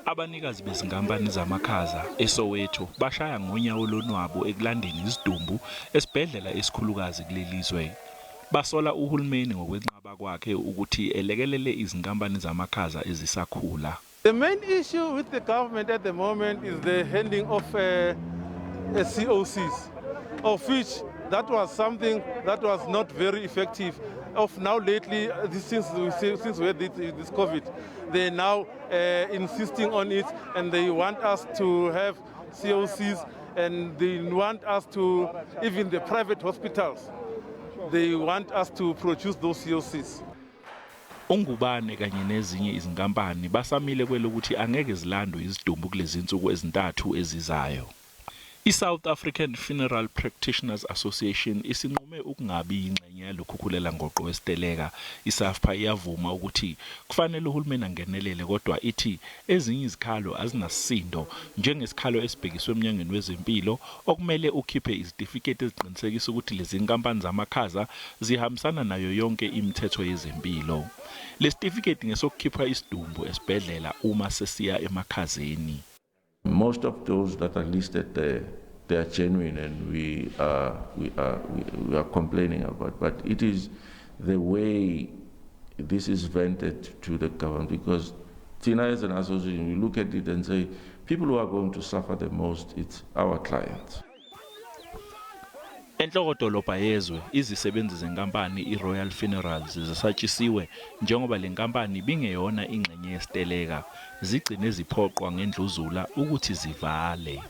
Abanikazi bezinkampani zamakhaza eSoweto bashaya ngonyawo lonwabo ekulandeni izidumbu esibhedlela esikhulukazi kulelizwe. Basola uhulumeni ngokwenqaba kwakhe ukuthi elekelele izinkampani zamakhaza ezisakhula. The main issue with the government at the moment is the handing of COCs, of which that was something that was not very effective. Of now lately, since we had this COVID, they're now insisting on it, and they want us to have COCs, and they want us to, even the private hospitals, they want us to produce those COCs. Ongubane kanye nezinye izinkampani basamile kwelokuthi angeke zilandwe izidumbu kulezi insuku ezintathu ezizayo. I-South African Funeral Practitioners Association isinqume ukungabi ingxenye yalokukhulela ngoqo wesiteleka. ISAFPA iyavuma ukuthi kufanele uhulumeni angenelele, kodwa ithi ezinye izikhalo azinasindo njengesikhalo esibhekiswe emnyangweni wezempilo okumele ukhiphe izitifiketi eziqinisekisa ukuthi lezi nkampani zamakhaza zihambisana nayo yonke imithetho yezempilo. Le certificate ngesokukhipha isidumbu esibhedlela uma sesiya emakhazeni. Most of those that are listed there, they are genuine, and we are complaining about. But it is the way this is vented to the government, because TINA as an association, we look at it and say, people who are going to suffer the most, it's our clients. Enhlokodolobha yezwe izisebenzi zenkampani iRoyal Funerals zisatshisiwe njengoba le nkampani bingeyona ingxenye yesiteleka, zigcine ziphoqwa ngendluzula ukuthi zivale.